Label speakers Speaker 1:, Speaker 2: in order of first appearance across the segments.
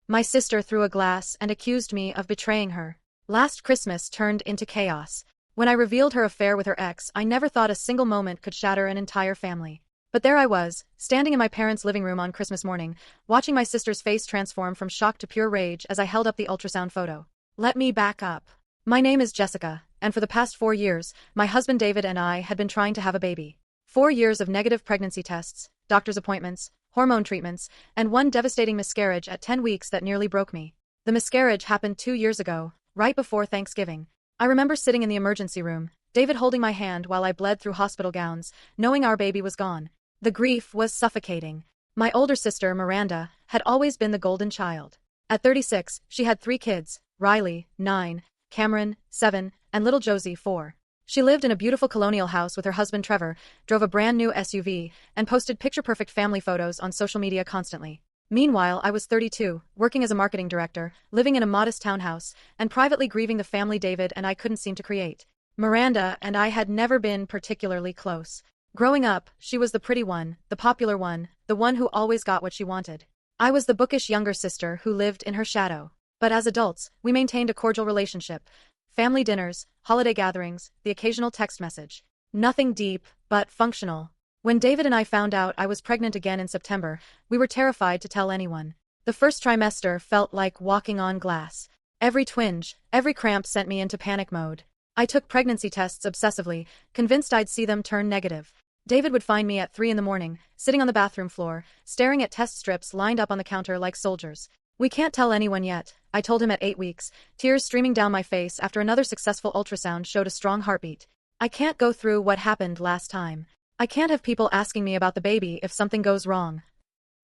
Speaker 1: My sister threw a glass and accused me of betraying her. Last Christmas turned into chaos. When I revealed her affair with her ex, I never thought a single moment could shatter an entire family. But there I was, standing in my parents' living room on Christmas morning, watching my sister's face transform from shock to pure rage as I held up the ultrasound photo. Let me back up. My name is Jessica, and for the past 4 years, my husband David and I had been trying to have a baby. 4 years of negative pregnancy tests, doctor's appointments, hormone treatments, and one devastating miscarriage at 10 weeks that nearly broke me. The miscarriage happened 2 years ago, right before Thanksgiving. I remember sitting in the emergency room, David holding my hand while I bled through hospital gowns, knowing our baby was gone. The grief was suffocating. My older sister, Miranda, had always been the golden child. At 36, she had 3 kids, Riley, 9, Cameron, 7, and little Josie, 4. She lived in a beautiful colonial house with her husband Trevor, drove a brand new SUV, and posted picture-perfect family photos on social media constantly. Meanwhile, I was 32, working as a marketing director, living in a modest townhouse, and privately grieving the family David and I couldn't seem to create. Miranda and I had never been particularly close. Growing up, she was the pretty one, the popular one, the one who always got what she wanted. I was the bookish younger sister who lived in her shadow. But as adults, we maintained a cordial relationship. Family dinners, holiday gatherings, the occasional text message. Nothing deep, but functional. When David and I found out I was pregnant again in September, we were terrified to tell anyone. The first trimester felt like walking on glass. Every twinge, every cramp sent me into panic mode. I took pregnancy tests obsessively, convinced I'd see them turn negative. David would find me at 3 in the morning, sitting on the bathroom floor, staring at test strips lined up on the counter like soldiers. We can't tell anyone yet, I told him at 8 weeks, tears streaming down my face after another successful ultrasound showed a strong heartbeat. I can't go through what happened last time. I can't have people asking me about the baby if something goes wrong.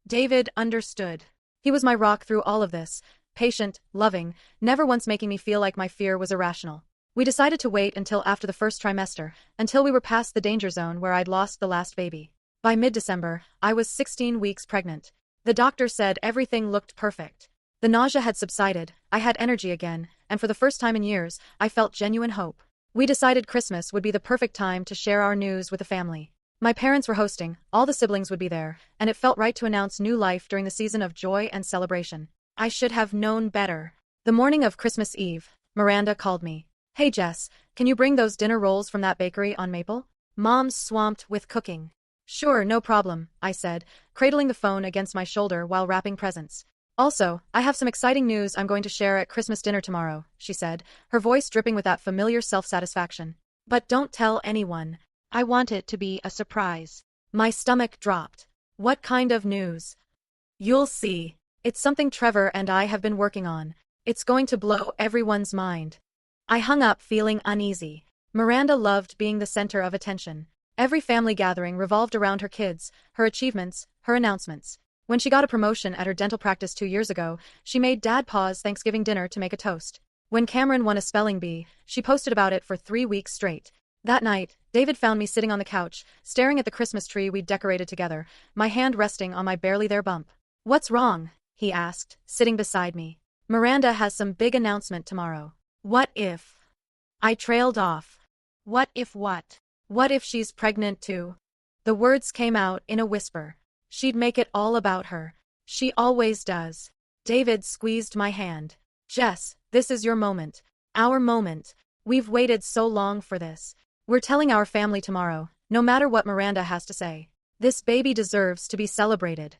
Speaker 1: David understood. He was my rock through all of this, patient, loving, never once making me feel like my fear was irrational. We decided to wait until after the first trimester, until we were past the danger zone where I'd lost the last baby. By mid-December, I was 16 weeks pregnant. The doctor said everything looked perfect. The nausea had subsided, I had energy again, and for the first time in years, I felt genuine hope. We decided Christmas would be the perfect time to share our news with the family. My parents were hosting, all the siblings would be there, and it felt right to announce new life during the season of joy and celebration. I should have known better. The morning of Christmas Eve, Miranda called me. Hey Jess, can you bring those dinner rolls from that bakery on Maple? Mom's swamped with cooking. Sure, no problem, I said, cradling the phone against my shoulder while wrapping presents. Also, I have some exciting news I'm going to share at Christmas dinner tomorrow, she said, her voice dripping with that familiar self-satisfaction. But don't tell anyone. I want it to be a surprise. My stomach dropped. What kind of news? You'll see. It's something Trevor and I have been working on. It's going to blow everyone's mind. I hung up feeling uneasy. Miranda loved being the center of attention. Every family gathering revolved around her kids, her achievements, her announcements. When she got a promotion at her dental practice 2 years ago, she made Dad pause Thanksgiving dinner to make a toast. When Cameron won a spelling bee, she posted about it for 3 weeks straight. That night, David found me sitting on the couch, staring at the Christmas tree we'd decorated together, my hand resting on my barely there bump. What's wrong? He asked, sitting beside me. Miranda has some big announcement tomorrow. What if? I trailed off. What if what? What if she's pregnant too? The words came out in a whisper. She'd make it all about her. She always does. David squeezed my hand. Jess, this is your moment. Our moment. We've waited so long for this. We're telling our family tomorrow, no matter what Miranda has to say. This baby deserves to be celebrated.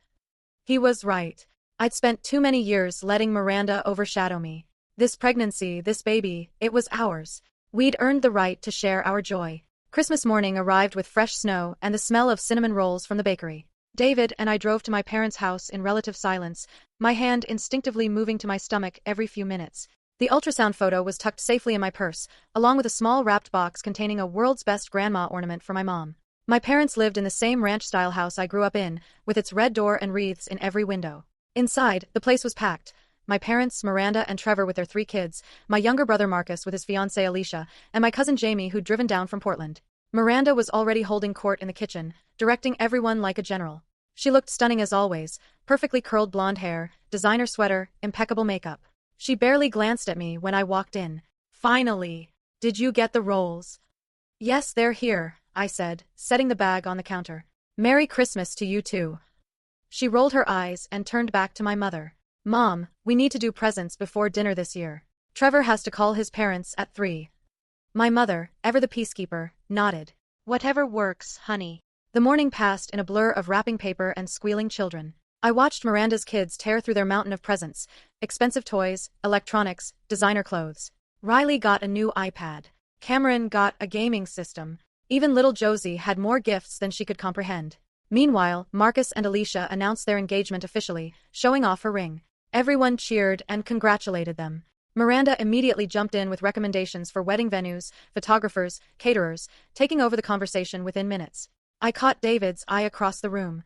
Speaker 1: He was right. I'd spent too many years letting Miranda overshadow me. This pregnancy, this baby, it was ours. We'd earned the right to share our joy. Christmas morning arrived with fresh snow and the smell of cinnamon rolls from the bakery. David and I drove to my parents' house in relative silence, my hand instinctively moving to my stomach every few minutes. The ultrasound photo was tucked safely in my purse, along with a small wrapped box containing a world's best grandma ornament for my mom. My parents lived in the same ranch-style house I grew up in, with its red door and wreaths in every window. Inside, the place was packed. My parents, Miranda and Trevor with their 3 kids, my younger brother Marcus with his fiancée Alicia, and my cousin Jamie who'd driven down from Portland. Miranda was already holding court in the kitchen, directing everyone like a general. She looked stunning as always, perfectly curled blonde hair, designer sweater, impeccable makeup. She barely glanced at me when I walked in. Finally. Did you get the rolls? Yes, they're here, I said, setting the bag on the counter. Merry Christmas to you too. She rolled her eyes and turned back to my mother. Mom, we need to do presents before dinner this year. Trevor has to call his parents at 3. My mother, ever the peacekeeper, nodded. Whatever works, honey. The morning passed in a blur of wrapping paper and squealing children. I watched Miranda's kids tear through their mountain of presents, expensive toys, electronics, designer clothes. Riley got a new iPad. Cameron got a gaming system. Even little Josie had more gifts than she could comprehend. Meanwhile, Marcus and Alicia announced their engagement officially, showing off her ring. Everyone cheered and congratulated them. Miranda immediately jumped in with recommendations for wedding venues, photographers, caterers, taking over the conversation within minutes. I caught David's eye across the room.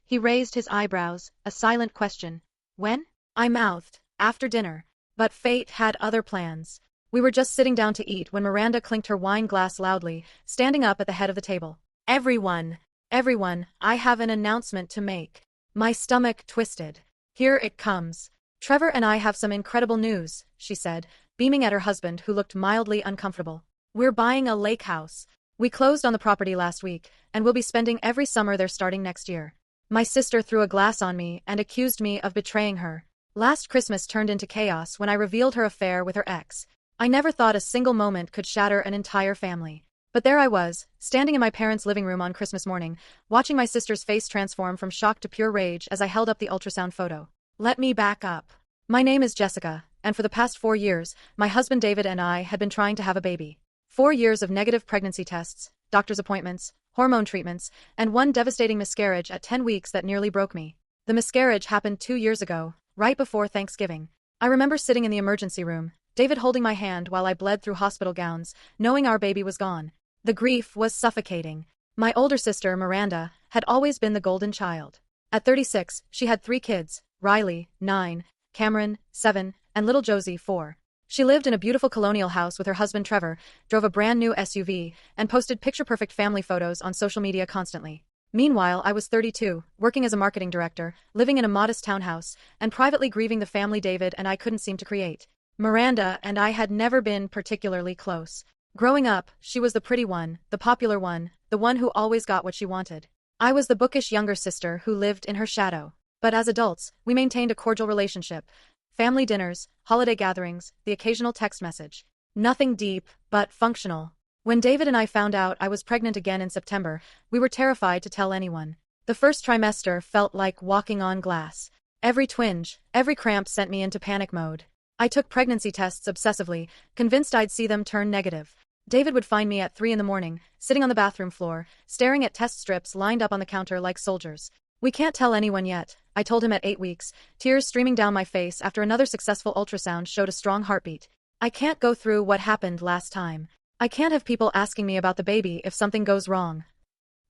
Speaker 1: He raised his eyebrows, a silent question. When? I mouthed, after dinner. But fate had other plans. We were just sitting down to eat when Miranda clinked her wine glass loudly, standing up at the head of the table. Everyone, I have an announcement to make. My stomach twisted. Here it comes. Trevor and I have some incredible news, she said, beaming at her husband who looked mildly uncomfortable. We're buying a lake house. We closed on the property last week, and we'll be spending every summer there starting next year. My sister threw a glass on me and accused me of betraying her. Last Christmas turned into chaos when I revealed her affair with her ex. I never thought a single moment could shatter an entire family. But there I was, standing in my parents' living room on Christmas morning, watching my sister's face transform from shock to pure rage as I held up the ultrasound photo. Let me back up. My name is Jessica, and for the past 4 years, my husband David and I had been trying to have a baby. 4 years of negative pregnancy tests, doctor's appointments, hormone treatments, and one devastating miscarriage at 10 weeks that nearly broke me. The miscarriage happened 2 years ago, right before Thanksgiving. I remember sitting in the emergency room, David holding my hand while I bled through hospital gowns, knowing our baby was gone. The grief was suffocating. My older sister, Miranda, had always been the golden child. At 36, she had 3 kids, Riley, 9, Cameron, 7, and little Josie, 4. She lived in a beautiful colonial house with her husband Trevor, drove a brand new SUV, and posted picture-perfect family photos on social media constantly. Meanwhile, I was 32, working as a marketing director, living in a modest townhouse, and privately grieving the family David and I couldn't seem to create. Miranda and I had never been particularly close. Growing up, she was the pretty one, the popular one, the one who always got what she wanted. I was the bookish younger sister who lived in her shadow. But as adults, we maintained a cordial relationship. Family dinners, holiday gatherings, the occasional text message. Nothing deep, but functional. When David and I found out I was pregnant again in September, we were terrified to tell anyone. The first trimester felt like walking on glass. Every twinge, every cramp sent me into panic mode. I took pregnancy tests obsessively, convinced I'd see them turn negative. David would find me at 3 in the morning, sitting on the bathroom floor, staring at test strips lined up on the counter like soldiers. We can't tell anyone yet, I told him at 8 weeks, tears streaming down my face after another successful ultrasound showed a strong heartbeat. I can't go through what happened last time. I can't have people asking me about the baby if something goes wrong.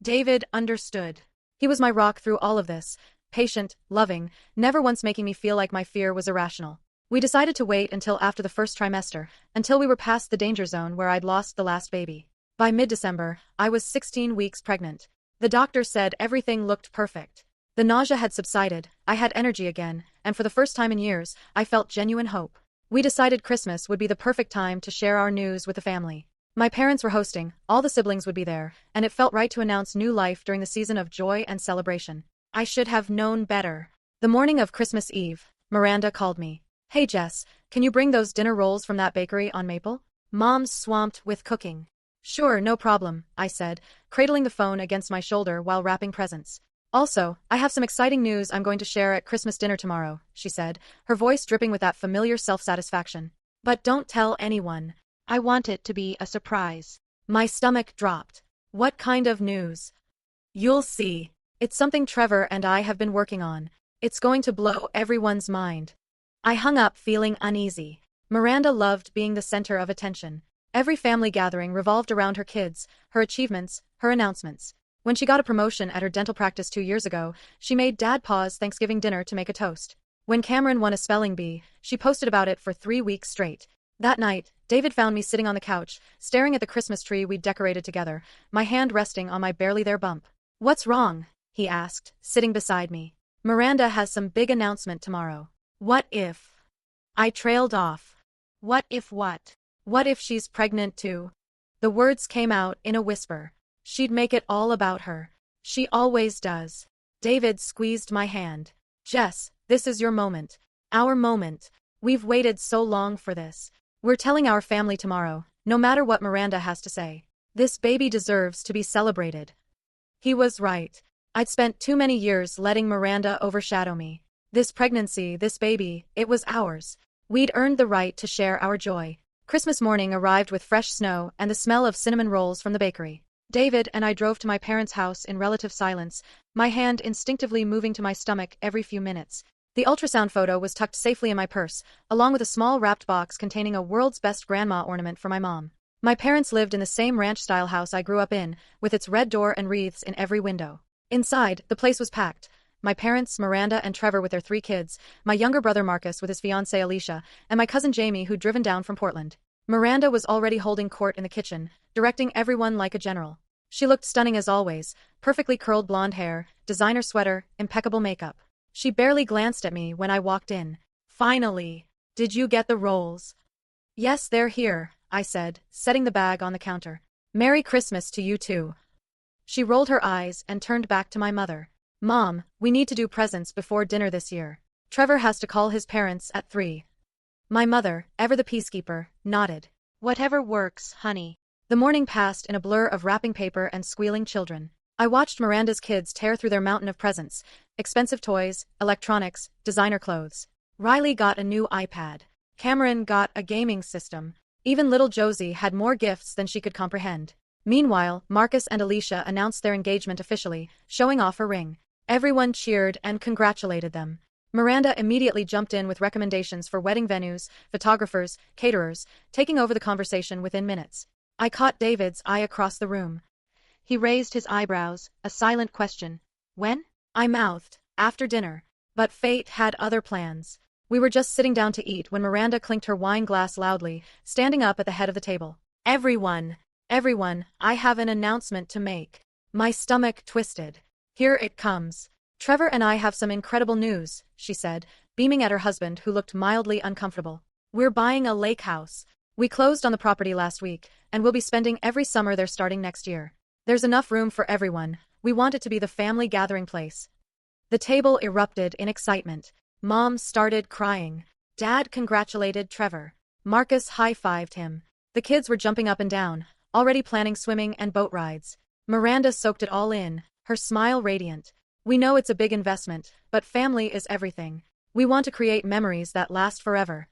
Speaker 1: David understood. He was my rock through all of this, patient, loving, never once making me feel like my fear was irrational. We decided to wait until after the first trimester, until we were past the danger zone where I'd lost the last baby. By mid-December, I was 16 weeks pregnant. The doctor said everything looked perfect. The nausea had subsided, I had energy again, and for the first time in years, I felt genuine hope. We decided Christmas would be the perfect time to share our news with the family. My parents were hosting, all the siblings would be there, and it felt right to announce new life during the season of joy and celebration. I should have known better. The morning of Christmas Eve, Miranda called me. Hey Jess, can you bring those dinner rolls from that bakery on Maple? Mom's swamped with cooking. Sure, no problem, I said, cradling the phone against my shoulder while wrapping presents. Also, I have some exciting news I'm going to share at Christmas dinner tomorrow, she said, her voice dripping with that familiar self-satisfaction. But don't tell anyone. I want it to be a surprise. My stomach dropped. What kind of news? You'll see. It's something Trevor and I have been working on. It's going to blow everyone's mind. I hung up feeling uneasy. Miranda loved being the center of attention. Every family gathering revolved around her kids, her achievements, her announcements. When she got a promotion at her dental practice 2 years ago, she made Dad pause Thanksgiving dinner to make a toast. When Cameron won a spelling bee, she posted about it for 3 weeks straight. That night, David found me sitting on the couch, staring at the Christmas tree we'd decorated together, my hand resting on my barely there bump. What's wrong? He asked, sitting beside me. Miranda has some big announcement tomorrow. What if? I trailed off. What if what? What if she's pregnant too? The words came out in a whisper. She'd make it all about her. She always does. David squeezed my hand. Jess, this is your moment. Our moment. We've waited so long for this. We're telling our family tomorrow, no matter what Miranda has to say. This baby deserves to be celebrated. He was right. I'd spent too many years letting Miranda overshadow me. This pregnancy, this baby, it was ours. We'd earned the right to share our joy. Christmas morning arrived with fresh snow and the smell of cinnamon rolls from the bakery. David and I drove to my parents' house in relative silence, my hand instinctively moving to my stomach every few minutes. The ultrasound photo was tucked safely in my purse, along with a small wrapped box containing a world's best grandma ornament for my mom. My parents lived in the same ranch-style house I grew up in, with its red door and wreaths in every window. Inside, the place was packed. My parents, Miranda and Trevor with their 3 kids, my younger brother Marcus with his fiancée Alicia, and my cousin Jamie who'd driven down from Portland. Miranda was already holding court in the kitchen, directing everyone like a general. She looked stunning as always, perfectly curled blonde hair, designer sweater, impeccable makeup. She barely glanced at me when I walked in. Finally! Did you get the rolls? Yes, they're here, I said, setting the bag on the counter. Merry Christmas to you too. She rolled her eyes and turned back to my mother. Mom, we need to do presents before dinner this year. Trevor has to call his parents at 3. My mother, ever the peacekeeper, nodded. Whatever works, honey. The morning passed in a blur of wrapping paper and squealing children. I watched Miranda's kids tear through their mountain of presents, expensive toys, electronics, designer clothes. Riley got a new iPad. Cameron got a gaming system. Even little Josie had more gifts than she could comprehend. Meanwhile, Marcus and Alicia announced their engagement officially, showing off her ring. Everyone cheered and congratulated them. Miranda immediately jumped in with recommendations for wedding venues, photographers, caterers, taking over the conversation within minutes. I caught David's eye across the room. He raised his eyebrows, a silent question. When? I mouthed, after dinner. But fate had other plans. We were just sitting down to eat when Miranda clinked her wine glass loudly, standing up at the head of the table. Everyone, I have an announcement to make. My stomach twisted. Here it comes. Trevor and I have some incredible news, she said, beaming at her husband who looked mildly uncomfortable. We're buying a lake house. We closed on the property last week, and we'll be spending every summer there starting next year. There's enough room for everyone. We want it to be the family gathering place. The table erupted in excitement. Mom started crying. Dad congratulated Trevor. Marcus high-fived him. The kids were jumping up and down, already planning swimming and boat rides. Miranda soaked it all in, her smile radiant. We know it's a big investment, but family is everything. We want to create memories that last forever.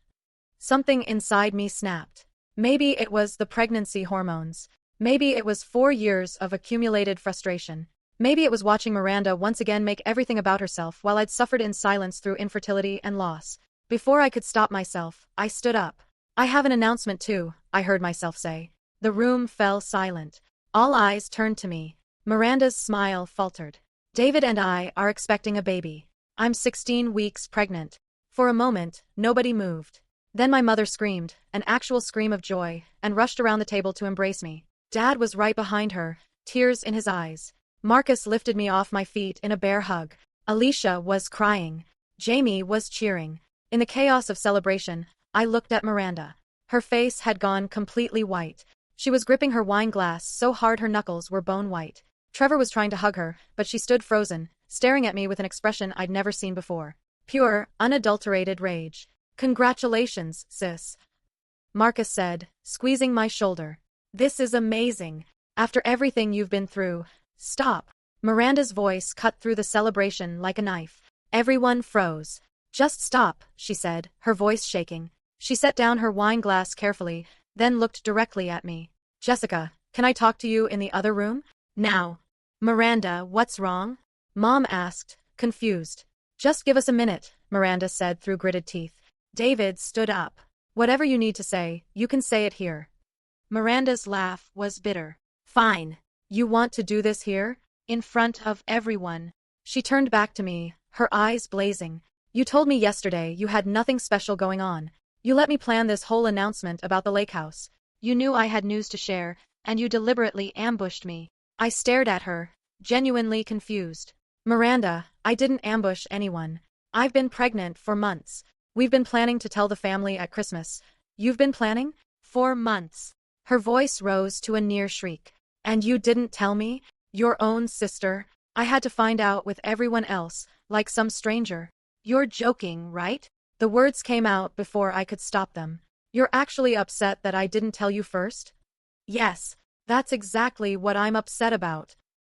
Speaker 1: Something inside me snapped. Maybe it was the pregnancy hormones. Maybe it was 4 years of accumulated frustration. Maybe it was watching Miranda once again make everything about herself while I'd suffered in silence through infertility and loss. Before I could stop myself, I stood up. I have an announcement too, I heard myself say. The room fell silent. All eyes turned to me. Miranda's smile faltered. David and I are expecting a baby. I'm 16 weeks pregnant. For a moment, nobody moved. Then my mother screamed, an actual scream of joy, and rushed around the table to embrace me. Dad was right behind her, tears in his eyes. Marcus lifted me off my feet in a bear hug. Alicia was crying. Jamie was cheering. In the chaos of celebration, I looked at Miranda. Her face had gone completely white. She was gripping her wine glass so hard her knuckles were bone white. Trevor was trying to hug her, but she stood frozen, staring at me with an expression I'd never seen before. Pure, unadulterated rage. Congratulations, sis. Marcus said, squeezing my shoulder. This is amazing. After everything you've been through. Stop. Miranda's voice cut through the celebration like a knife. Everyone froze. Just stop, she said, her voice shaking. She set down her wine glass carefully, then looked directly at me. Jessica, can I talk to you in the other room? Now. Miranda, what's wrong? Mom asked, confused. Just give us a minute, Miranda said through gritted teeth. David stood up. Whatever you need to say, you can say it here. Miranda's laugh was bitter. Fine. You want to do this here? In front of everyone. She turned back to me, her eyes blazing. You told me yesterday you had nothing special going on. You let me plan this whole announcement about the lake house. You knew I had news to share, and you deliberately ambushed me. I stared at her, genuinely confused. Miranda, I didn't ambush anyone. I've been pregnant for months. We've been planning to tell the family at Christmas. You've been planning? For months. Her voice rose to a near shriek. And you didn't tell me? Your own sister? I had to find out with everyone else, like some stranger. You're joking, right? The words came out before I could stop them. You're actually upset that I didn't tell you first? Yes, that's exactly what I'm upset about.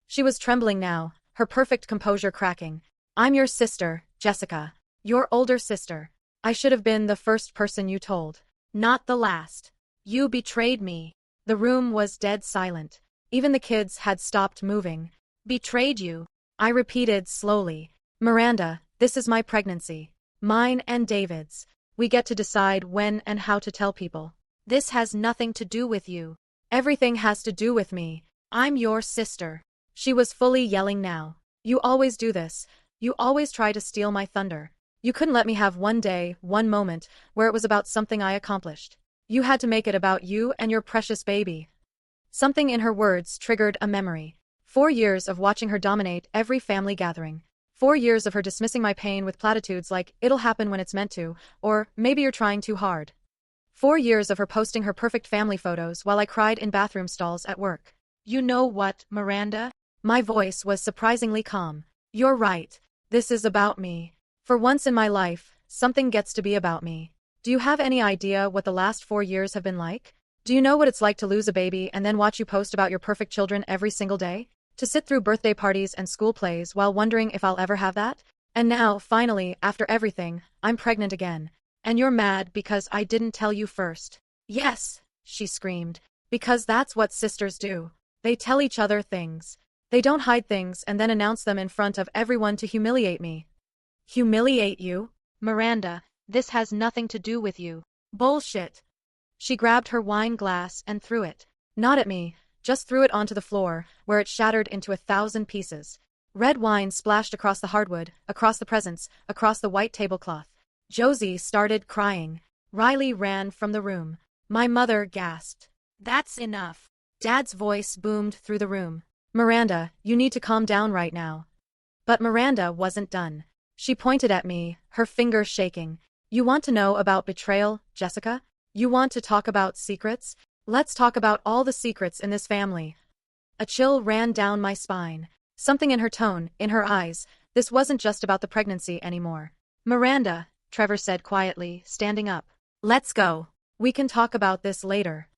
Speaker 1: She was trembling now, her perfect composure cracking. I'm your sister, Jessica. Your older sister. I should have been the first person you told. Not the last. You betrayed me. The room was dead silent. Even the kids had stopped moving. Betrayed you. I repeated slowly. Miranda, this is my pregnancy. Mine and David's. We get to decide when and how to tell people. This has nothing to do with you. Everything has to do with me. I'm your sister. She was fully yelling now. You always do this. You always try to steal my thunder. You couldn't let me have one day, one moment, where it was about something I accomplished. You had to make it about you and your precious baby. Something in her words triggered a memory. 4 years of watching her dominate every family gathering. 4 years of her dismissing my pain with platitudes like, it'll happen when it's meant to, or, maybe you're trying too hard. 4 years of her posting her perfect family photos while I cried in bathroom stalls at work. You know what, Miranda? My voice was surprisingly calm. You're right. This is about me. For once in my life, something gets to be about me. Do you have any idea what the last 4 years have been like? Do you know what it's like to lose a baby and then watch you post about your perfect children every single day? To sit through birthday parties and school plays while wondering if I'll ever have that? And now, finally, after everything, I'm pregnant again. And you're mad because I didn't tell you first. Yes, she screamed. Because that's what sisters do. They tell each other things. They don't hide things and then announce them in front of everyone to humiliate me. Humiliate you? Miranda, this has nothing to do with you. Bullshit. She grabbed her wine glass and threw it. Not at me, just threw it onto the floor, where it shattered into 1,000 pieces. Red wine splashed across the hardwood, across the presents, across the white tablecloth. Josie started crying. Riley ran from the room. My mother gasped. That's enough. Dad's voice boomed through the room. Miranda, you need to calm down right now. But Miranda wasn't done. She pointed at me, her fingers shaking. You want to know about betrayal, Jessica? You want to talk about secrets? Let's talk about all the secrets in this family. A chill ran down my spine. Something in her tone, in her eyes. This wasn't just about the pregnancy anymore. Miranda, Trevor said quietly, standing up. Let's go. We can talk about this later.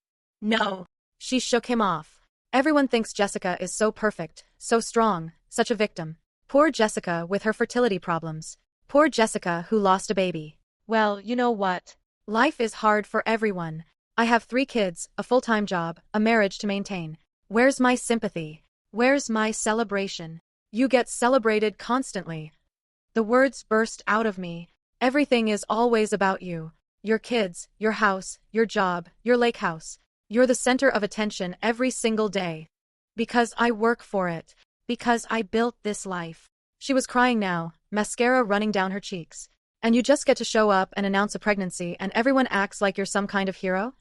Speaker 1: No. She shook him off. Everyone thinks Jessica is so perfect, so strong, such a victim. Poor Jessica with her fertility problems. Poor Jessica who lost a baby. Well, you know what? Life is hard for everyone. I have 3 kids, a full-time job, a marriage to maintain. Where's my sympathy? Where's my celebration? You get celebrated constantly. The words burst out of me. Everything is always about you. Your kids, your house, your job, your lake house. You're the center of attention every single day. Because I work for it. Because I built this life. She was crying now, mascara running down her cheeks. And you just get to show up and announce a pregnancy and everyone acts like you're some kind of hero?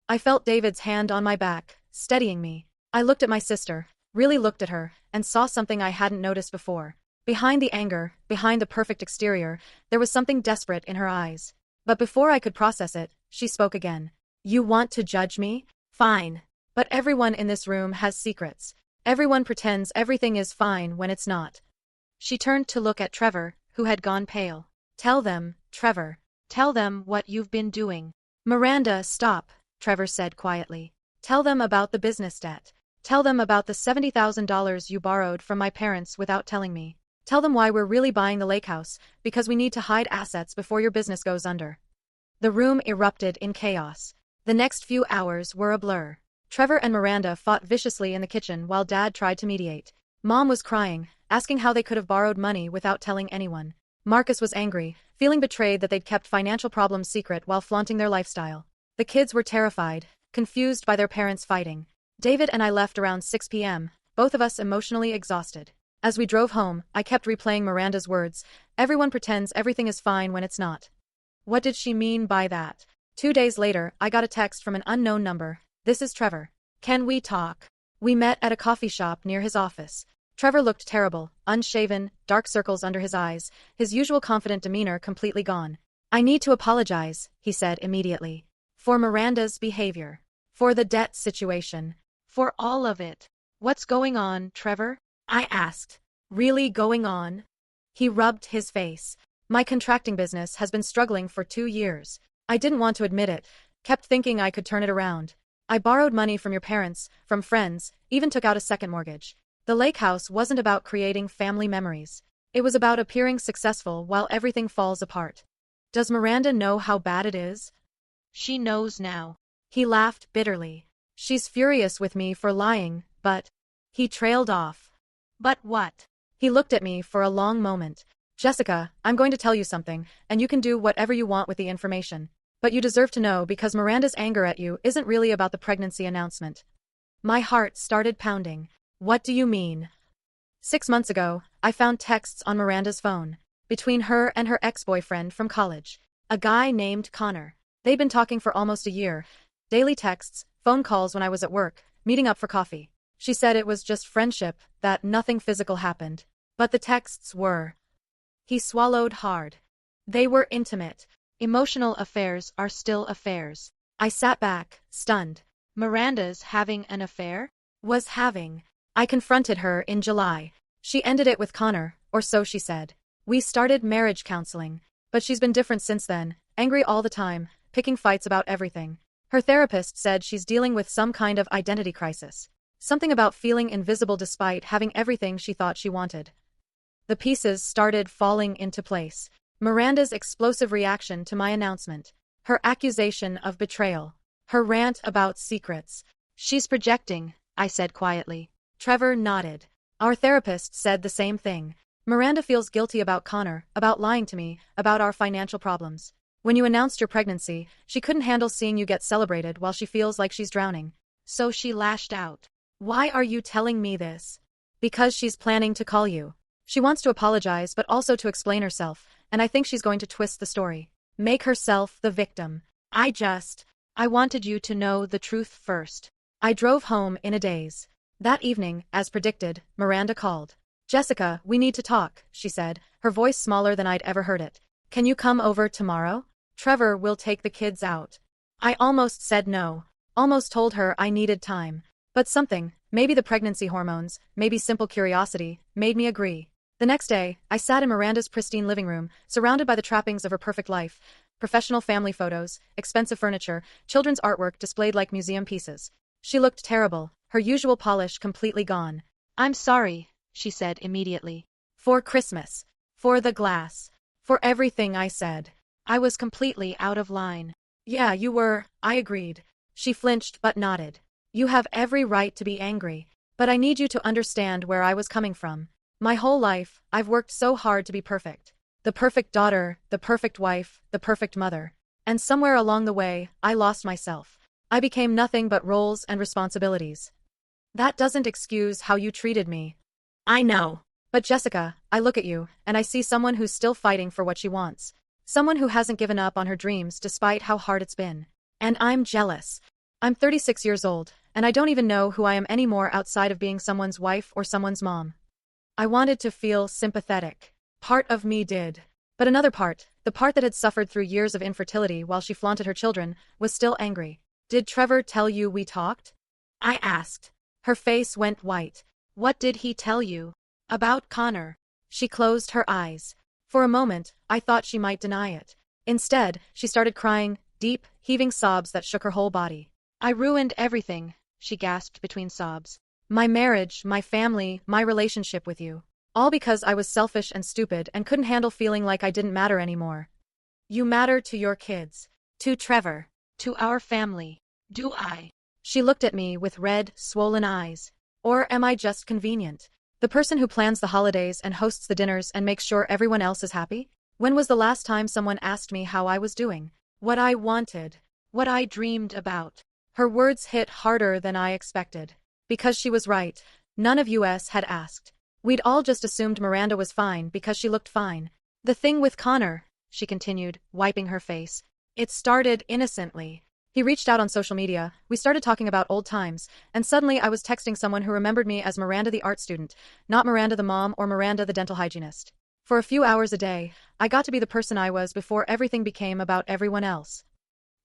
Speaker 1: I felt David's hand on my back, steadying me. I looked at my sister, really looked at her, and saw something I hadn't noticed before. Behind the anger, behind the perfect exterior, there was something desperate in her eyes. But before I could process it, she spoke again. You want to judge me? Fine. But everyone in this room has secrets. Everyone pretends everything is fine when it's not. She turned to look at Trevor, who had gone pale. Tell them, Trevor. Tell them what you've been doing. Miranda, stop, Trevor said quietly. Tell them about the business debt. Tell them about the $70,000 you borrowed from my parents without telling me. Tell them why we're really buying the lake house, because we need to hide assets before your business goes under. The room erupted in chaos. The next few hours were a blur. Trevor and Miranda fought viciously in the kitchen while Dad tried to mediate. Mom was crying, asking how they could have borrowed money without telling anyone. Marcus was angry, feeling betrayed that they'd kept financial problems secret while flaunting their lifestyle. The kids were terrified, confused by their parents fighting. David and I left around 6 p.m., both of us emotionally exhausted. As we drove home, I kept replaying Miranda's words. Everyone pretends everything is fine when it's not. What did she mean by that? 2 days later, I got a text from an unknown number. This is Trevor. Can we talk? We met at a coffee shop near his office. Trevor looked terrible, unshaven, dark circles under his eyes, his usual confident demeanor completely gone. I need to apologize, he said immediately. For Miranda's behavior. For the debt situation. For all of it. What's going on, Trevor? I asked. Really going on? He rubbed his face. My contracting business has been struggling for 2 years. I didn't want to admit it, kept thinking I could turn it around. I borrowed money from your parents, from friends, even took out a second mortgage. The lake house wasn't about creating family memories. It was about appearing successful while everything falls apart. Does Miranda know how bad it is?
Speaker 2: She knows now.
Speaker 1: He laughed bitterly. She's furious with me for lying, but... He trailed off.
Speaker 2: But what?
Speaker 1: He looked at me for a long moment. Jessica, I'm going to tell you something, and you can do whatever you want with the information. But you deserve to know because Miranda's anger at you isn't really about the pregnancy announcement. My heart started pounding. What do you mean? 6 months ago, I found texts on Miranda's phone. Between her and her ex-boyfriend from college. A guy named Connor. They'd been talking for almost a year. Daily texts, phone calls when I was at work, meeting up for coffee. She said it was just friendship, that nothing physical happened. But the texts were. He swallowed hard. They were intimate.
Speaker 2: Emotional affairs are still affairs.
Speaker 1: I sat back, stunned.
Speaker 2: Miranda's having an affair?
Speaker 1: Was having. I confronted her in July. She ended it with Connor, or so she said. We started marriage counseling. But she's been different since then, angry all the time, picking fights about everything. Her therapist said she's dealing with some kind of identity crisis. Something about feeling invisible despite having everything she thought she wanted. The pieces started falling into place. Miranda's explosive reaction to my announcement. Her accusation of betrayal. Her rant about secrets.
Speaker 2: She's projecting, I said quietly.
Speaker 1: Trevor nodded. Our therapist said the same thing. Miranda feels guilty about Connor, about lying to me, about our financial problems. When you announced your pregnancy, she couldn't handle seeing you get celebrated while she feels like she's drowning.
Speaker 2: So she lashed out.
Speaker 1: Why are you telling me this? Because she's planning to call you. She wants to apologize but also to explain herself, and I think she's going to twist the story. Make herself the victim.
Speaker 2: I wanted you to know the truth first.
Speaker 1: I drove home in a daze. That evening, as predicted, Miranda called. Jessica, we need to talk, she said, her voice smaller than I'd ever heard it. Can you come over tomorrow? Trevor will take the kids out. I almost said no. Almost told her I needed time. But something, maybe the pregnancy hormones, maybe simple curiosity, made me agree. The next day, I sat in Miranda's pristine living room, surrounded by the trappings of her perfect life. Professional family photos, expensive furniture, children's artwork displayed like museum pieces. She looked terrible, her usual polish completely gone.
Speaker 2: I'm sorry, she said immediately.
Speaker 1: For Christmas. For the glass. For everything I said.
Speaker 2: I was completely out of line.
Speaker 1: Yeah, you were, I agreed. She flinched but nodded. You have every right to be angry, but I need you to understand where I was coming from. My whole life, I've worked so hard to be perfect. The perfect daughter, the perfect wife, the perfect mother. And somewhere along the way, I lost myself. I became nothing but roles and responsibilities. That doesn't excuse how you treated me.
Speaker 2: I know.
Speaker 1: But Jessica, I look at you, and I see someone who's still fighting for what she wants. Someone who hasn't given up on her dreams despite how hard it's been. And I'm jealous. I'm 36 years old, and I don't even know who I am anymore outside of being someone's wife or someone's mom. I wanted to feel sympathetic. Part of me did. But another part, the part that had suffered through years of infertility while she flaunted her children, was still angry. Did Trevor tell you we talked? I asked. Her face went white.
Speaker 2: What did he tell you?
Speaker 1: About Connor. She closed her eyes. For a moment, I thought she might deny it. Instead, she started crying, deep, heaving sobs that shook her whole body.
Speaker 2: I ruined everything, she gasped between sobs.
Speaker 1: My marriage, my family, my relationship with you. All because I was selfish and stupid and couldn't handle feeling like I didn't matter anymore. You matter to your kids. To Trevor.
Speaker 2: To our family. Do I?
Speaker 1: She looked at me with red, swollen eyes. Or am I just convenient? The person who plans the holidays and hosts the dinners and makes sure everyone else is happy? When was the last time someone asked me how I was doing? What I wanted? What I dreamed about? Her words hit harder than I expected. Because she was right. None of us had asked. We'd all just assumed Miranda was fine because she looked fine. The thing with Connor, she continued, wiping her face. It started innocently. He reached out on social media, we started talking about old times, and suddenly I was texting someone who remembered me as Miranda the art student, not Miranda the mom or Miranda the dental hygienist. For a few hours a day, I got to be the person I was before everything became about everyone else.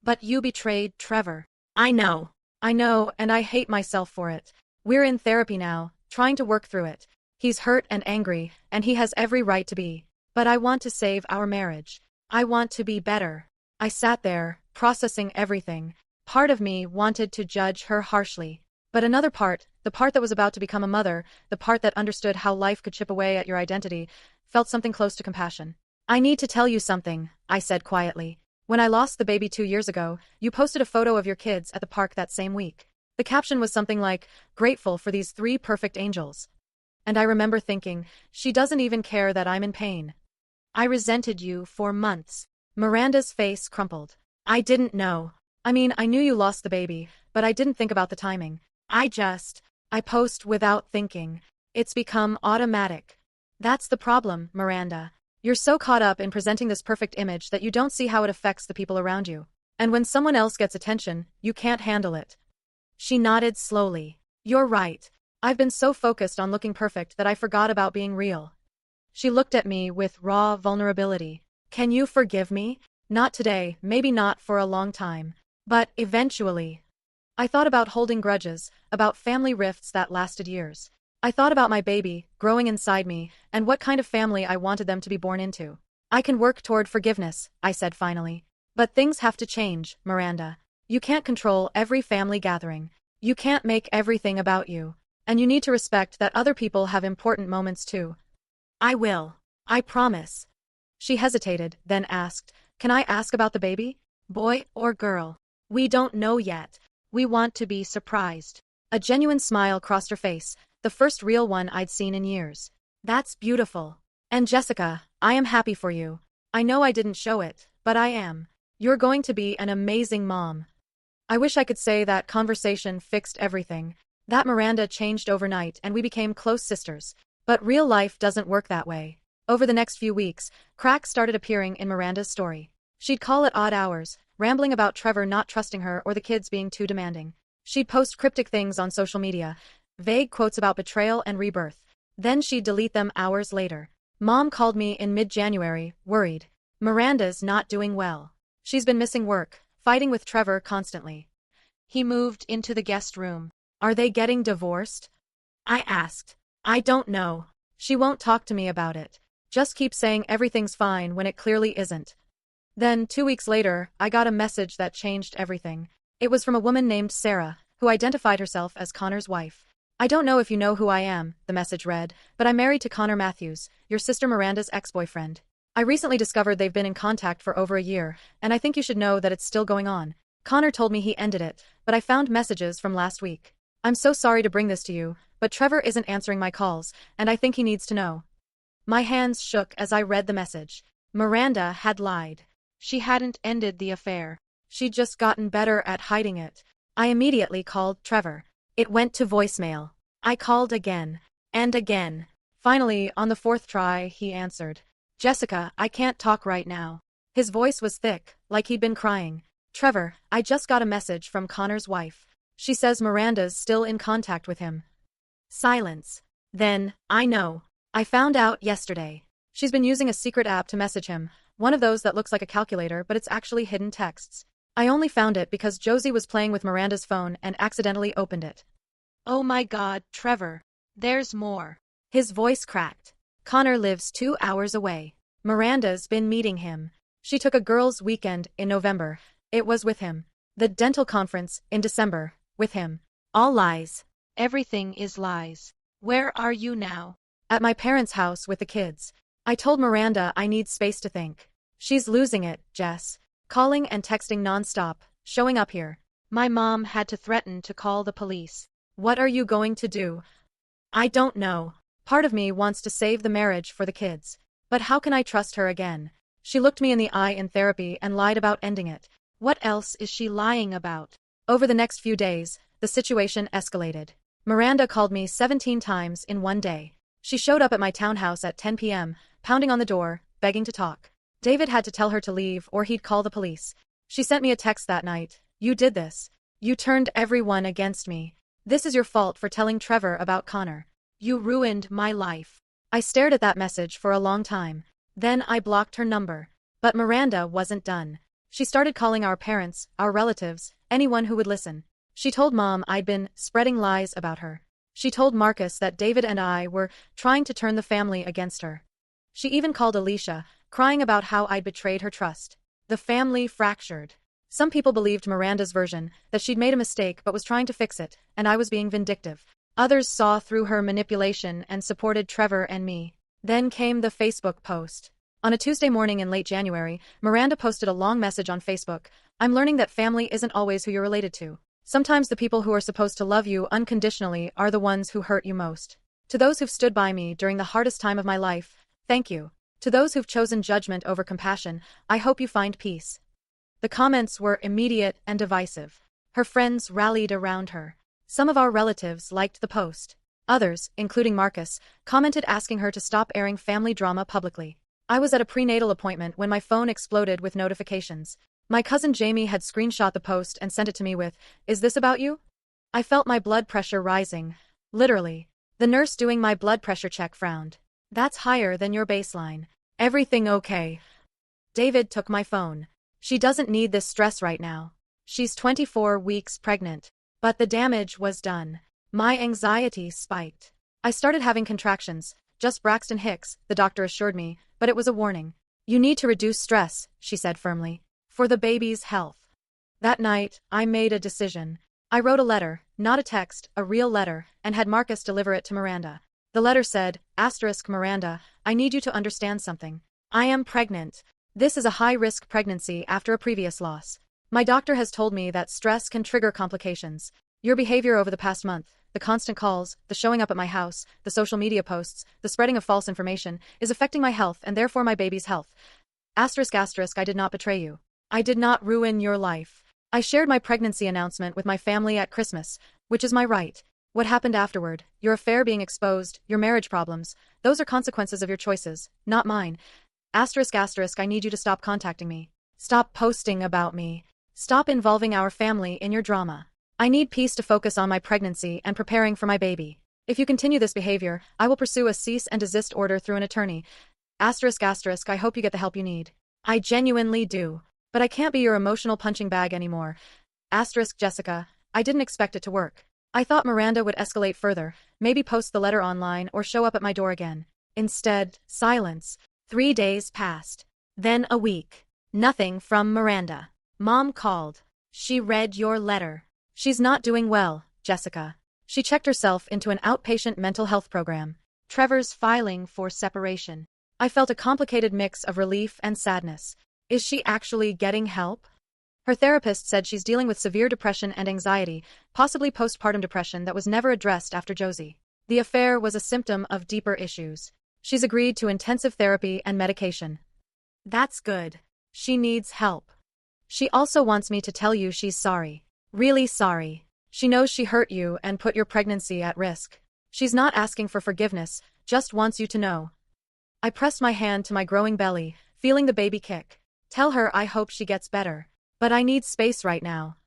Speaker 1: But you betrayed Trevor.
Speaker 2: I know,
Speaker 1: and I hate myself for it. We're in therapy now, trying to work through it. He's hurt and angry, and he has every right to be. But I want to save our marriage. I want to be better. I sat there, processing everything. Part of me wanted to judge her harshly. But another part, the part that was about to become a mother, the part that understood how life could chip away at your identity, felt something close to compassion. I need to tell you something, I said quietly. When I lost the baby 2 years ago, you posted a photo of your kids at the park that same week. The caption was something like, "Grateful for these 3 perfect angels." And I remember thinking, she doesn't even care that I'm in pain. I resented you for months. Miranda's face crumpled. I didn't know. I mean, I knew you lost the baby, but I didn't think about the timing. I post without thinking. It's become automatic. That's the problem, Miranda. You're so caught up in presenting this perfect image that you don't see how it affects the people around you. And when someone else gets attention, you can't handle it. She nodded slowly. You're right. I've been so focused on looking perfect that I forgot about being real. She looked at me with raw vulnerability. Can you forgive me? Not today, maybe not for a long time. But eventually. I thought about holding grudges, about family rifts that lasted years. I thought about my baby, growing inside me, and what kind of family I wanted them to be born into. I can work toward forgiveness, I said finally. But things have to change, Miranda. You can't control every family gathering. You can't make everything about you. And you need to respect that other people have important moments too. I will. I promise. She hesitated, then asked, Can I ask about the baby? Boy or girl? We don't know yet. We want to be surprised. A genuine smile crossed her face, the first real one I'd seen in years. That's beautiful. And Jessica, I am happy for you. I know I didn't show it, but I am. You're going to be an amazing mom. I wish I could say that conversation fixed everything, that Miranda changed overnight and we became close sisters. But real life doesn't work that way. Over the next few weeks, cracks started appearing in Miranda's story. She'd call at odd hours, rambling about Trevor not trusting her or the kids being too demanding. She'd post cryptic things on social media, vague quotes about betrayal and rebirth. Then she'd delete them hours later. Mom called me in mid-January, worried. Miranda's not doing well. She's been missing work, fighting with Trevor constantly. He moved into the guest room. Are they getting divorced? I asked. I don't know. She won't talk to me about it. Just keeps saying everything's fine when it clearly isn't. Then, 2 weeks later, I got a message that changed everything. It was from a woman named Sarah, who identified herself as Connor's wife. I don't know if you know who I am, the message read, but I'm married to Connor Matthews, your sister Miranda's ex-boyfriend. I recently discovered they've been in contact for over a year, and I think you should know that it's still going on. Connor told me he ended it, but I found messages from last week. I'm so sorry to bring this to you, but Trevor isn't answering my calls, and I think he needs to know. My hands shook as I read the message. Miranda had lied. She hadn't ended the affair. She'd just gotten better at hiding it. I immediately called Trevor. It went to voicemail. I called again. And again. Finally, on the 4th try, he answered. Jessica, I can't talk right now. His voice was thick, like he'd been crying. Trevor, I just got a message from Connor's wife. She says Miranda's still in contact with him. Silence. Then, I know. I found out yesterday. She's been using a secret app to message him, one of those that looks like a calculator but it's actually hidden texts. I only found it because Josie was playing with Miranda's phone and accidentally opened it. Oh my God, Trevor. There's more. His voice cracked. Connor lives 2 hours away. Miranda's been meeting him. She took a girls' weekend in November. It was with him. The dental conference in December. With him. All lies. Everything is lies. Where are you now? At my parents' house with the kids. I told Miranda I need space to think. She's losing it, Jess. Calling and texting nonstop, showing up here. My mom had to threaten to call the police. What are you going to do? I don't know. Part of me wants to save the marriage for the kids. But how can I trust her again? She looked me in the eye in therapy and lied about ending it. What else is she lying about? Over the next few days, the situation escalated. Miranda called me 17 times in one day. She showed up at my townhouse at 10 p.m., pounding on the door, begging to talk. David had to tell her to leave or he'd call the police. She sent me a text that night. You did this. You turned everyone against me. This is your fault for telling Trevor about Connor. You ruined my life. I stared at that message for a long time. Then I blocked her number. But Miranda wasn't done. She started calling our parents, our relatives, anyone who would listen. She told Mom I'd been spreading lies about her. She told Marcus that David and I were trying to turn the family against her. She even called Alicia, crying about how I'd betrayed her trust. The family fractured. Some people believed Miranda's version, that she'd made a mistake but was trying to fix it, and I was being vindictive. Others saw through her manipulation and supported Trevor and me. Then came the Facebook post. On a Tuesday morning in late January, Miranda posted a long message on Facebook. I'm learning that family isn't always who you're related to. Sometimes the people who are supposed to love you unconditionally are the ones who hurt you most. To those who've stood by me during the hardest time of my life, thank you. To those who've chosen judgment over compassion, I hope you find peace. The comments were immediate and divisive. Her friends rallied around her. Some of our relatives liked the post. Others, including Marcus, commented asking her to stop airing family drama publicly. I was at a prenatal appointment when my phone exploded with notifications. My cousin Jamie had screenshot the post and sent it to me with, "Is this about you?" I felt my blood pressure rising. Literally. The nurse doing my blood pressure check frowned. "That's higher than your baseline. Everything okay?" David took my phone. "She doesn't need this stress right now. She's 24 weeks pregnant." But the damage was done. My anxiety spiked. I started having contractions, just Braxton Hicks, the doctor assured me, but it was a warning. "You need to reduce stress," she said firmly. "For the baby's health." That night, I made a decision. I wrote a letter, not a text, a real letter, and had Marcus deliver it to Miranda. The letter said, Miranda, I need you to understand something. I am pregnant. This is a high-risk pregnancy after a previous loss. My doctor has told me that stress can trigger complications. Your behavior over the past month, the constant calls, the showing up at my house, the social media posts, the spreading of false information, is affecting my health and therefore my baby's health. I did not betray you. I did not ruin your life. I shared my pregnancy announcement with my family at Christmas, which is my right. What happened afterward, your affair being exposed, your marriage problems, those are consequences of your choices, not mine. I need you to stop contacting me. Stop posting about me. Stop involving our family in your drama. I need peace to focus on my pregnancy and preparing for my baby. If you continue this behavior, I will pursue a cease and desist order through an attorney. I hope you get the help you need. I genuinely do. But I can't be your emotional punching bag anymore. Jessica, I didn't expect it to work. I thought Miranda would escalate further, maybe post the letter online or show up at my door again. Instead, silence. 3 days passed. Then a week. Nothing from Miranda. Mom called. She read your letter. She's not doing well, Jessica. She checked herself into an outpatient mental health program. Trevor's filing for separation. I felt a complicated mix of relief and sadness. Is she actually getting help? Her therapist said she's dealing with severe depression and anxiety, possibly postpartum depression that was never addressed after Josie. The affair was a symptom of deeper issues. She's agreed to intensive therapy and medication. That's good. She needs help. She also wants me to tell you she's sorry. Really sorry. She knows she hurt you and put your pregnancy at risk. She's not asking for forgiveness, just wants you to know. I pressed my hand to my growing belly, feeling the baby kick. Tell her I hope she gets better. But I need space right now.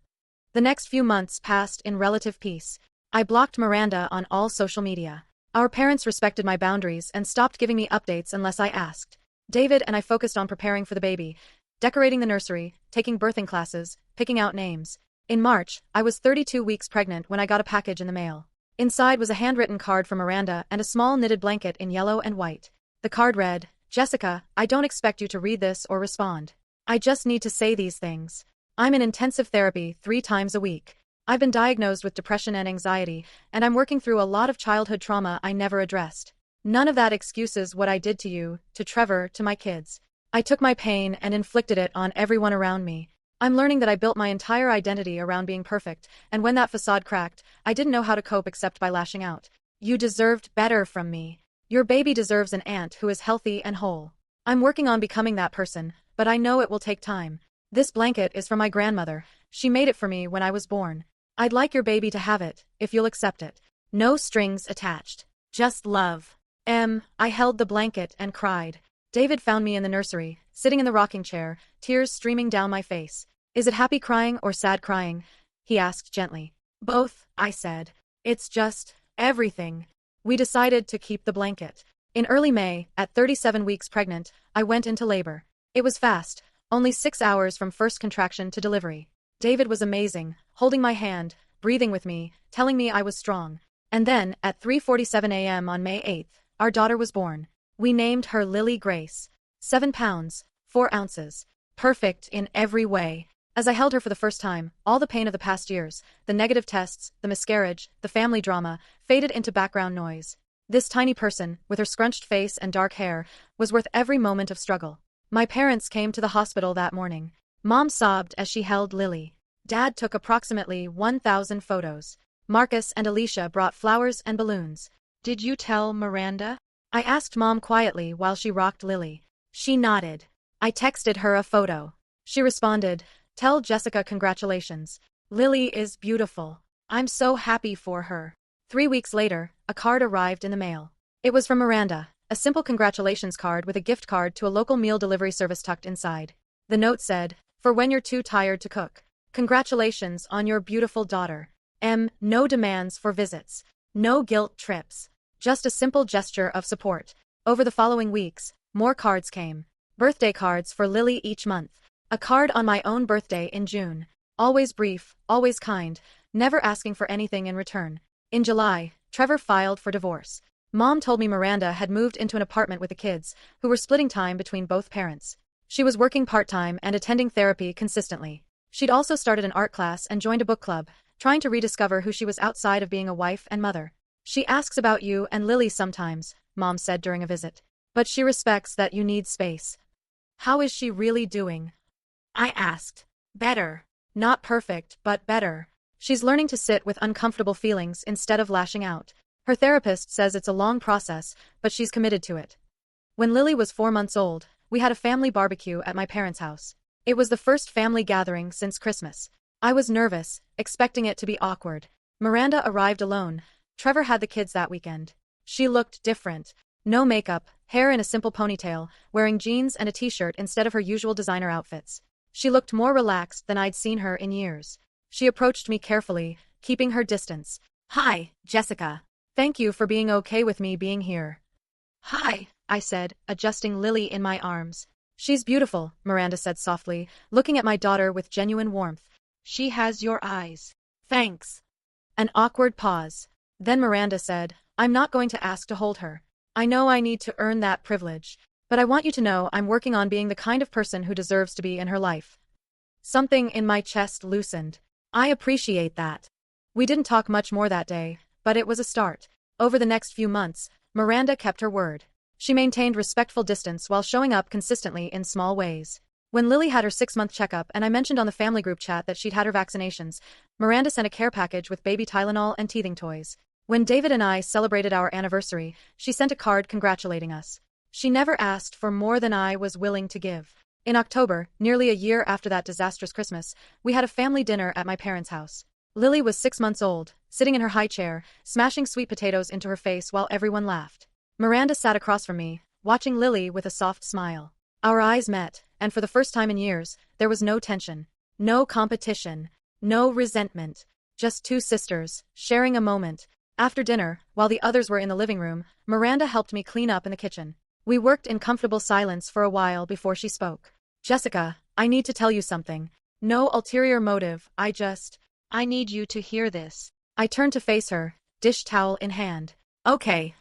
Speaker 1: The next few months passed in relative peace. I blocked Miranda on all social media. Our parents respected my boundaries and stopped giving me updates unless I asked. David and I focused on preparing for the baby, decorating the nursery, taking birthing classes, picking out names. In March, I was 32 weeks pregnant when I got a package in the mail. Inside was a handwritten card from Miranda and a small knitted blanket in yellow and white. The card read, Jessica, I don't expect you to read this or respond. I just need to say these things. I'm in intensive therapy 3 times a week. I've been diagnosed with depression and anxiety, and I'm working through a lot of childhood trauma I never addressed. None of that excuses what I did to you, to Trevor, to my kids. I took my pain and inflicted it on everyone around me. I'm learning that I built my entire identity around being perfect, and when that facade cracked, I didn't know how to cope except by lashing out. You deserved better from me. Your baby deserves an aunt who is healthy and whole. I'm working on becoming that person, but I know it will take time. This blanket is from my grandmother. She made it for me when I was born. I'd like your baby to have it, if you'll accept it. No strings attached. Just love. I held the blanket and cried. David found me in the nursery, sitting in the rocking chair, tears streaming down my face. Is it happy crying or sad crying? He asked gently. Both, I said. It's just everything. We decided to keep the blanket. In early May, at 37 weeks pregnant, I went into labor. It was fast, only 6 hours from first contraction to delivery. David was amazing, holding my hand, breathing with me, telling me I was strong. And then, at 3:47 a.m. on May 8th, our daughter was born. We named her Lily Grace. 7 pounds, 4 ounces. Perfect in every way. As I held her for the first time, all the pain of the past years, the negative tests, the miscarriage, the family drama, faded into background noise. This tiny person, with her scrunched face and dark hair, was worth every moment of struggle. My parents came to the hospital that morning. Mom sobbed as she held Lily. Dad took approximately 1,000 photos. Marcus and Alicia brought flowers and balloons.
Speaker 2: Did you tell Miranda?
Speaker 1: I asked Mom quietly while she rocked Lily. She nodded. I texted her a photo. She responded, "Tell Jessica congratulations. Lily is beautiful. I'm so happy for her." 3 weeks later, a card arrived in the mail. It was from Miranda, a simple congratulations card with a gift card to a local meal delivery service tucked inside. The note said, "For when you're too tired to cook. Congratulations on your beautiful daughter. No demands for visits. No guilt trips. Just a simple gesture of support." Over the following weeks, more cards came. Birthday cards for Lily each month. A card on my own birthday in June. Always brief, always kind, never asking for anything in return. In July, Trevor filed for divorce. Mom told me Miranda had moved into an apartment with the kids, who were splitting time between both parents. She was working part-time and attending therapy consistently. She'd also started an art class and joined a book club, trying to rediscover who she was outside of being a wife and mother. "She asks about you and Lily sometimes," Mom said during a visit. "But she respects that you need space." "How is she really doing?" I asked. "Better. Not perfect, but better. She's learning to sit with uncomfortable feelings instead of lashing out. Her therapist says it's a long process, but she's committed to it." When Lily was 4 months old, we had a family barbecue at my parents' house. It was the first family gathering since Christmas. I was nervous, expecting it to be awkward. Miranda arrived alone. Trevor had the kids that weekend. She looked different. No makeup, hair in a simple ponytail, wearing jeans and a t-shirt instead of her usual designer outfits. She looked more relaxed than I'd seen her in years. She approached me carefully, keeping her distance. "Hi, Jessica. Thank you for being okay with me being here." "Hi," I said, adjusting Lily in my arms. "She's beautiful," Miranda said softly, looking at my daughter with genuine warmth.
Speaker 2: She has your eyes.
Speaker 1: "Thanks." An awkward pause. Then Miranda said, "I'm not going to ask to hold her. I know I need to earn that privilege, but I want you to know I'm working on being the kind of person who deserves to be in her life." Something in my chest loosened. I appreciate that. We didn't talk much more that day, but it was a start. Over the next few months, Miranda kept her word. She maintained respectful distance while showing up consistently in small ways. When Lily had her 6-month checkup and I mentioned on the family group chat that she'd had her vaccinations, Miranda sent a care package with baby Tylenol and teething toys. When David and I celebrated our anniversary, she sent a card congratulating us. She never asked for more than I was willing to give. In October, nearly a year after that disastrous Christmas, we had a family dinner at my parents' house. Lily was 6 months old, sitting in her high chair, smashing sweet potatoes into her face while everyone laughed. Miranda sat across from me, watching Lily with a soft smile. Our eyes met, and for the first time in years, there was no tension, no competition, no resentment, just two sisters, sharing a moment. After dinner, while the others were in the living room, Miranda helped me clean up in the kitchen. We worked in comfortable silence for a while before she spoke. "Jessica, I need to tell you something. No ulterior motive, I need you to hear this." I turned to face her, dish towel in hand. "Okay."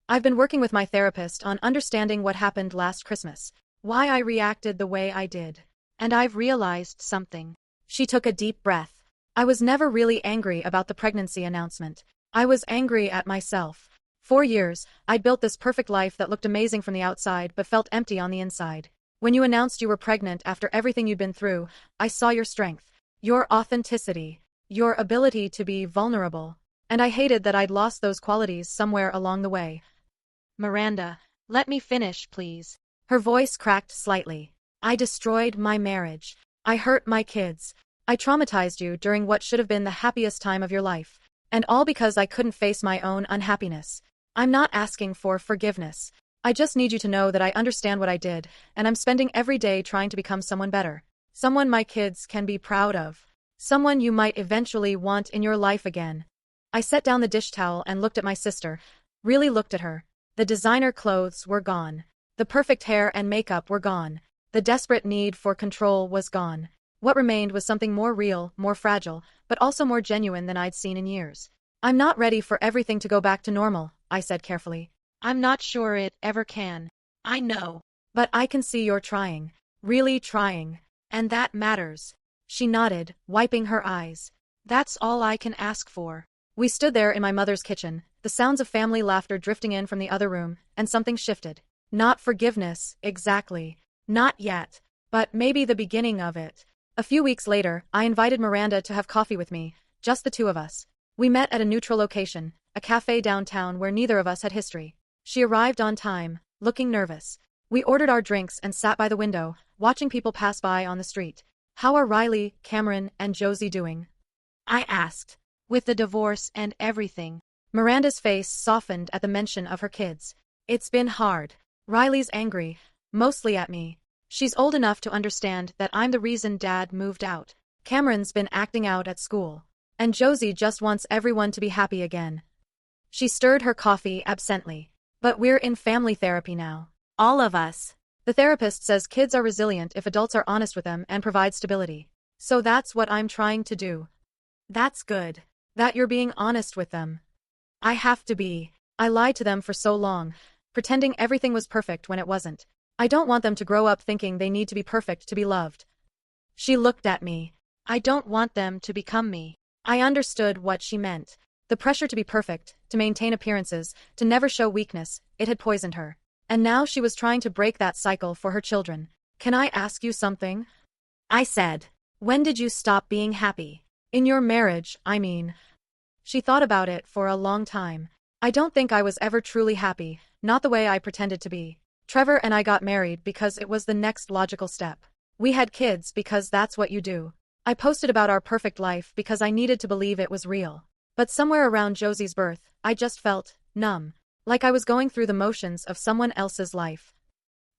Speaker 1: "I've been working with my therapist on understanding what happened last Christmas, why I reacted the way I did. And I've realized something." She took a deep breath. "I was never really angry about the pregnancy announcement. I was angry at myself. 4 years, I'd built this perfect life that looked amazing from the outside but felt empty on the inside. When you announced you were pregnant after everything you'd been through, I saw your strength, your authenticity, your ability to be vulnerable. And I hated that I'd lost those qualities somewhere along the way."
Speaker 2: "Miranda, let me finish, please."
Speaker 1: Her voice cracked slightly. "I destroyed my marriage. I hurt my kids. I traumatized you during what should have been the happiest time of your life. And all because I couldn't face my own unhappiness. I'm not asking for forgiveness. I just need you to know that I understand what I did, and I'm spending every day trying to become someone better. Someone my kids can be proud of. Someone you might eventually want in your life again." I set down the dish towel and looked at my sister, really looked at her. The designer clothes were gone. The perfect hair and makeup were gone. The desperate need for control was gone. What remained was something more real, more fragile, but also more genuine than I'd seen in years. "I'm not ready for everything to go back to normal," I said carefully.
Speaker 2: I'm not sure it ever can. I know.
Speaker 1: But I can see you're trying. Really trying.
Speaker 2: And that matters.
Speaker 1: She nodded, wiping her eyes.
Speaker 2: That's all I can ask for.
Speaker 1: We stood there in my mother's kitchen, the sounds of family laughter drifting in from the other room, and something shifted. Not forgiveness, exactly. Not yet. But maybe the beginning of it. A few weeks later, I invited Miranda to have coffee with me, just the two of us. We met at a neutral location, a cafe downtown where neither of us had history. She arrived on time, looking nervous. We ordered our drinks and sat by the window, watching people pass by on the street. How are Riley, Cameron, and Josie doing? I asked.
Speaker 2: With the divorce and everything.
Speaker 1: Miranda's face softened at the mention of her kids. It's been hard. Riley's angry, mostly at me. She's old enough to understand that I'm the reason Dad moved out. Cameron's been acting out at school. And Josie just wants everyone to be happy again. She stirred her coffee absently. But we're in family therapy now. All of us. The therapist says kids are resilient if adults are honest with them and provide stability. So that's what I'm trying to do. That's good. That you're being honest with them. I have to be. I lied to them for so long, pretending everything was perfect when it wasn't. I don't want them to grow up thinking they need to be perfect to be loved. She looked at me.
Speaker 2: I don't want them to become me.
Speaker 1: I understood what she meant. The pressure to be perfect, to maintain appearances, to never show weakness, it had poisoned her. And now she was trying to break that cycle for her children. Can I ask you something? I said. When did you stop being happy? In your marriage, I mean. She thought about it for a long time. I don't think I was ever truly happy, not the way I pretended to be. Trevor and I got married because it was the next logical step. We had kids because that's what you do. I posted about our perfect life because I needed to believe it was real. But somewhere around Josie's birth, I just felt numb. Like I was going through the motions of someone else's life.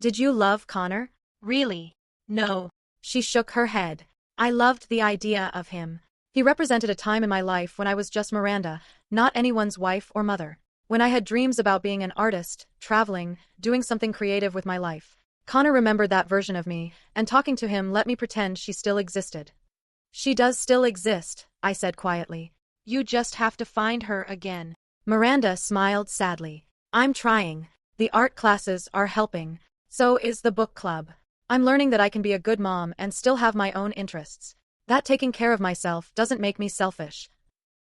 Speaker 1: Did you love Connor?
Speaker 2: Really? No.
Speaker 1: She shook her head. I loved the idea of him. He represented a time in my life when I was just Miranda, not anyone's wife or mother. When I had dreams about being an artist, traveling, doing something creative with my life. Connor remembered that version of me, and talking to him let me pretend she still existed. She does still exist, I said quietly.
Speaker 2: You just have to find her again.
Speaker 1: Miranda smiled sadly. I'm trying. The art classes are helping. So is the book club. I'm learning that I can be a good mom and still have my own interests. That taking care of myself doesn't make me selfish.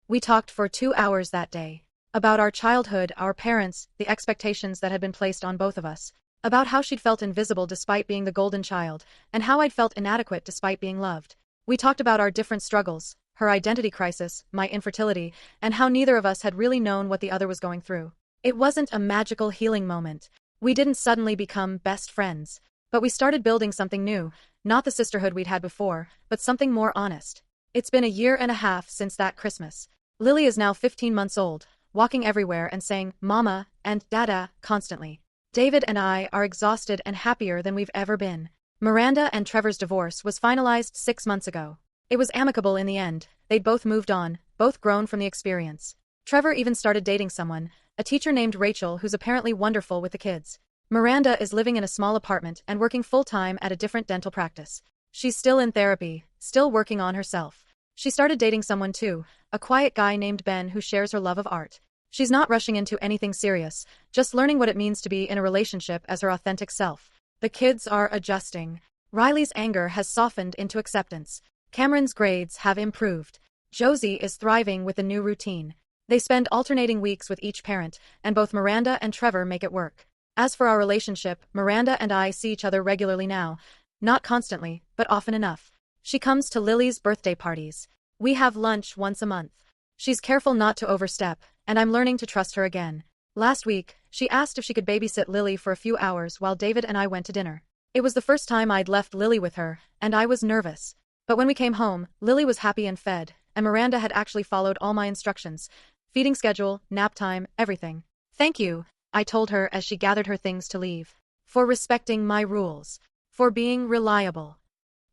Speaker 1: We talked for 2 hours that day. About our childhood, our parents, the expectations that had been placed on both of us. About how she'd felt invisible despite being the golden child, and how I'd felt inadequate despite being loved. We talked about our different struggles, her identity crisis, my infertility, and how neither of us had really known what the other was going through. It wasn't a magical healing moment. We didn't suddenly become best friends. But we started building something new, not the sisterhood we'd had before, but something more honest. It's been a year and a half since that Christmas. Lily is now 15 months old, walking everywhere and saying, Mama, and Dada, constantly. David and I are exhausted and happier than we've ever been. Miranda and Trevor's divorce was finalized 6 months ago. It was amicable in the end. They'd both moved on, both grown from the experience. Trevor even started dating someone, a teacher named Rachel who's apparently wonderful with the kids. Miranda is living in a small apartment and working full-time at a different dental practice. She's still in therapy, still working on herself. She started dating someone too, a quiet guy named Ben who shares her love of art. She's not rushing into anything serious, just learning what it means to be in a relationship as her authentic self. The kids are adjusting. Riley's anger has softened into acceptance. Cameron's grades have improved. Josie is thriving with the new routine. They spend alternating weeks with each parent, and both Miranda and Trevor make it work. As for our relationship, Miranda and I see each other regularly now. Not constantly, but often enough. She comes to Lily's birthday parties. We have lunch once a month. She's careful not to overstep, and I'm learning to trust her again. Last week, she asked if she could babysit Lily for a few hours while David and I went to dinner. It was the first time I'd left Lily with her, and I was nervous. But when we came home, Lily was happy and fed, and Miranda had actually followed all my instructions. Feeding schedule, nap time, everything. Thank you, I told her as she gathered her things to leave. For respecting my rules. For being reliable.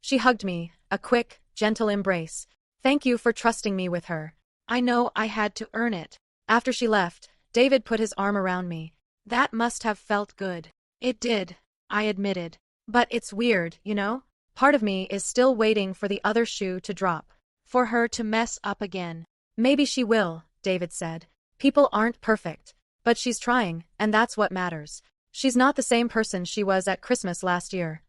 Speaker 1: She hugged me, a quick, gentle embrace. Thank you for trusting me with her.
Speaker 2: I know I had to earn it.
Speaker 1: After she left, David put his arm around me.
Speaker 2: That must have felt good. It did, I admitted.
Speaker 1: But it's weird, you know? Part of me is still waiting for the other shoe to drop.
Speaker 2: For her to mess up again.
Speaker 1: Maybe she will, David said. People aren't perfect. But she's trying, and that's what matters. She's not the same person she was at Christmas last year.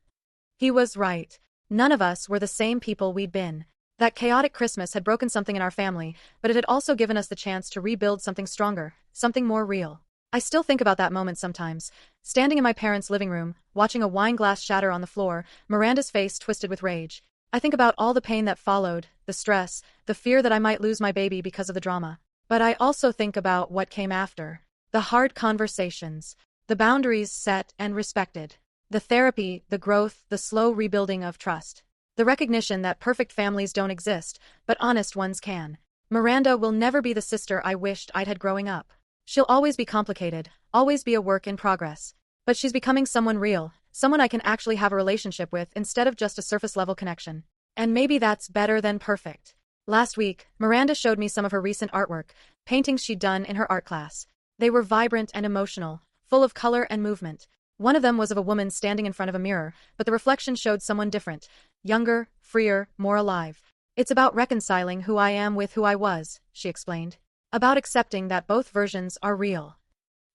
Speaker 1: He was right. None of us were the same people we'd been. That chaotic Christmas had broken something in our family, but it had also given us the chance to rebuild something stronger, something more real. I still think about that moment sometimes. Standing in my parents' living room, watching a wine glass shatter on the floor, Miranda's face twisted with rage. I think about all the pain that followed, the stress, the fear that I might lose my baby because of the drama. But I also think about what came after. The hard conversations, the boundaries set and respected, the therapy, the growth, the slow rebuilding of trust. The recognition that perfect families don't exist, but honest ones can. Miranda will never be the sister I wished I'd had growing up. She'll always be complicated, always be a work in progress. But she's becoming someone real, someone I can actually have a relationship with instead of just a surface-level connection. And maybe that's better than perfect. Last week, Miranda showed me some of her recent artwork, paintings she'd done in her art class. They were vibrant and emotional, full of color and movement. One of them was of a woman standing in front of a mirror, but the reflection showed someone different, younger, freer, more alive. It's about reconciling who I am with who I was, she explained. About accepting that both versions are real.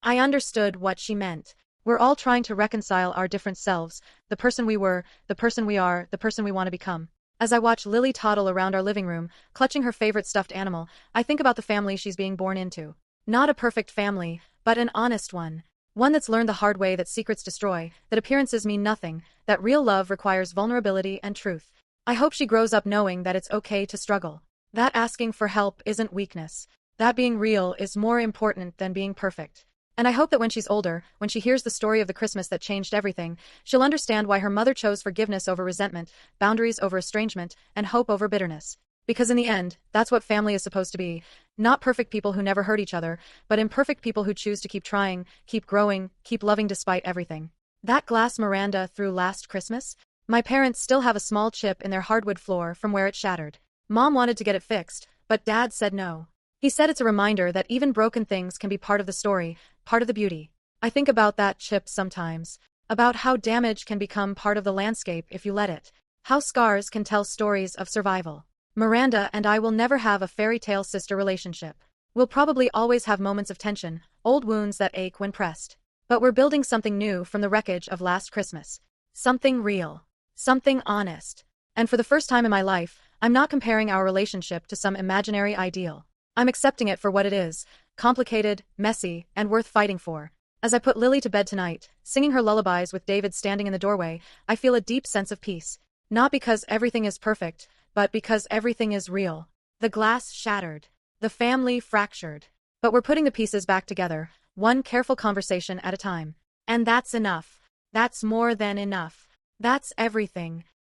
Speaker 1: I understood what she meant. We're all trying to reconcile our different selves, the person we were, the person we are, the person we want to become. As I watch Lily toddle around our living room, clutching her favorite stuffed animal, I think about the family she's being born into. Not a perfect family, but an honest one. One that's learned the hard way that secrets destroy, that appearances mean nothing, that real love requires vulnerability and truth. I hope she grows up knowing that it's okay to struggle. That asking for help isn't weakness. That being real is more important than being perfect. And I hope that when she's older, when she hears the story of the Christmas that changed everything, she'll understand why her mother chose forgiveness over resentment, boundaries over estrangement, and hope over bitterness. Because in the end, that's what family is supposed to be. Not perfect people who never hurt each other, but imperfect people who choose to keep trying, keep growing, keep loving despite everything. That glass Miranda threw last Christmas? My parents still have a small chip in their hardwood floor from where it shattered. Mom wanted to get it fixed, but Dad said no. He said it's a reminder that even broken things can be part of the story, part of the beauty. I think about that chip sometimes. About how damage can become part of the landscape if you let it. How scars can tell stories of survival. Miranda and I will never have a fairy tale sister relationship. We'll probably always have moments of tension, old wounds that ache when pressed. But we're building something new from the wreckage of last Christmas. Something real. Something honest. And for the first time in my life, I'm not comparing our relationship to some imaginary ideal. I'm accepting it for what it is, complicated, messy, and worth fighting for. As I put Lily to bed tonight, singing her lullabies with David standing in the doorway, I feel a deep sense of peace. Not because everything is perfect, but because everything is real. The glass shattered. The family fractured. But we're putting the pieces back together, one careful conversation at a time. And that's enough. That's more than enough. That's everything.